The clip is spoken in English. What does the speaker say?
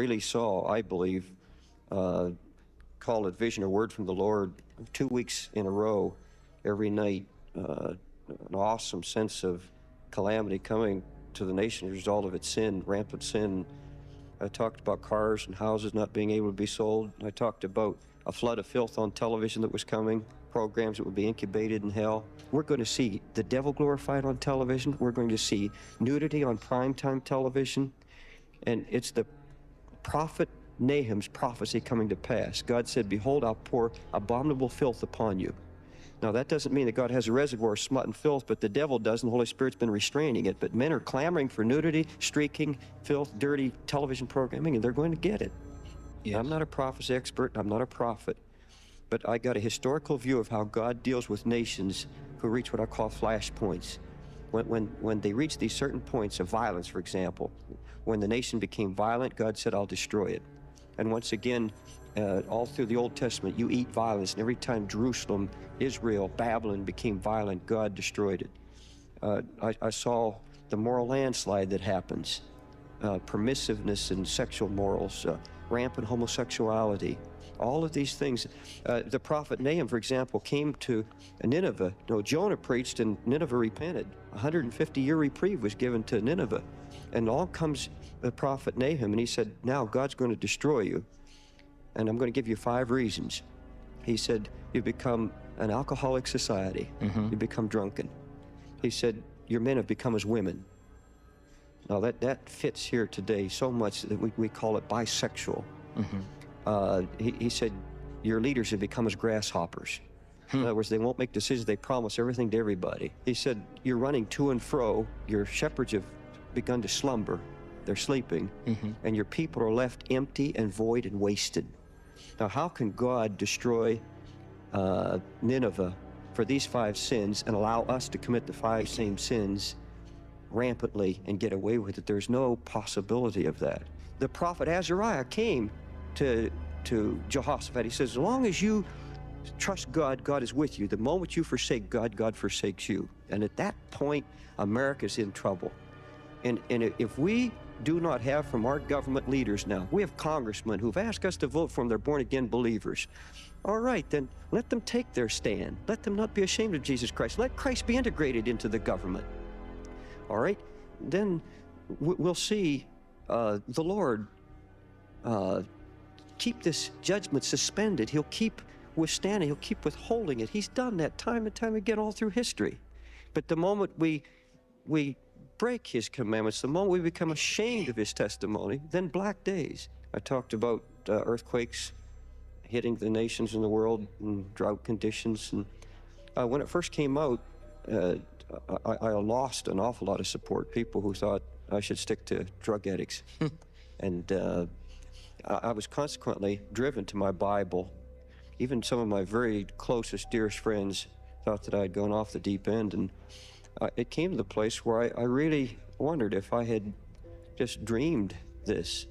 really saw, I believe, call it vision or word from the Lord, 2 weeks in a row, every night, an awesome sense of calamity coming to the nation as a result of its sin, rampant sin. I talked about cars and houses not being able to be sold. I talked about a flood of filth on television that was coming, programs that would be incubated in hell. We're going to see the devil glorified on television. We're going to see nudity on primetime television. And it's the prophet Nahum's prophecy coming to pass. God said, behold, I'll pour abominable filth upon you. Now, that doesn't mean that God has a reservoir of smut and filth, but the devil does, and the Holy Spirit's been restraining it. But men are clamoring for nudity, streaking, filth, dirty television programming, and they're going to get it. Yes. I'm not a prophecy expert. I'm not a prophet. But I got a historical view of how God deals with nations who reach what I call flashpoints. When they reach these certain points of violence, for example, when the nation became violent, God said, I'll destroy it. And once again, all through the Old Testament, you eat violence. And every time Jerusalem, Israel, Babylon became violent, God destroyed it. I saw the moral landslide that happens, permissiveness in sexual morals, rampant homosexuality, all of these things. The prophet Nahum, for example, came to Nineveh. No, Jonah preached and Nineveh repented. 150-year reprieve was given to Nineveh. And along comes the prophet Nahum, and he said, now God's going to destroy you. And I'm going to give you 5 reasons. He said, you become an alcoholic society. You become drunken. He said, your men have become as women. Now that fits here today so much that we call it bisexual. He said, your leaders have become as grasshoppers. In other words, they won't make decisions, they promise everything to everybody. He said, you're running to and fro, your shepherds have begun to slumber, they're sleeping, and your people are left empty and void and wasted. Now, how can God destroy Nineveh for these 5 sins and allow us to commit the 5 same sins rampantly and get away with it? There's no possibility of that. The prophet Azariah came to Jehoshaphat. He says, as long as you trust God, God is with you. The moment you forsake God, God forsakes you. And at that point, America's in trouble. And if we do not have from our government leaders now, we have congressmen who've asked us to vote for them, they're born-again believers. All right, then let them take their stand. Let them not be ashamed of Jesus Christ. Let Christ be integrated into the government. All right, then we'll see the Lord keep this judgment suspended. He'll keep withstanding, he'll keep withholding it. He's done that time and time again all through history. But the moment we break his commandments, the moment we become ashamed of his testimony, then black days. I talked about earthquakes hitting the nations in the world and drought conditions. And when it first came out, I lost an awful lot of support. People who thought I should stick to drug addicts. And I was consequently driven to my Bible. Even some of my very closest, dearest friends thought that I had gone off the deep end. And it came to the place where I really wondered if I had just dreamed this.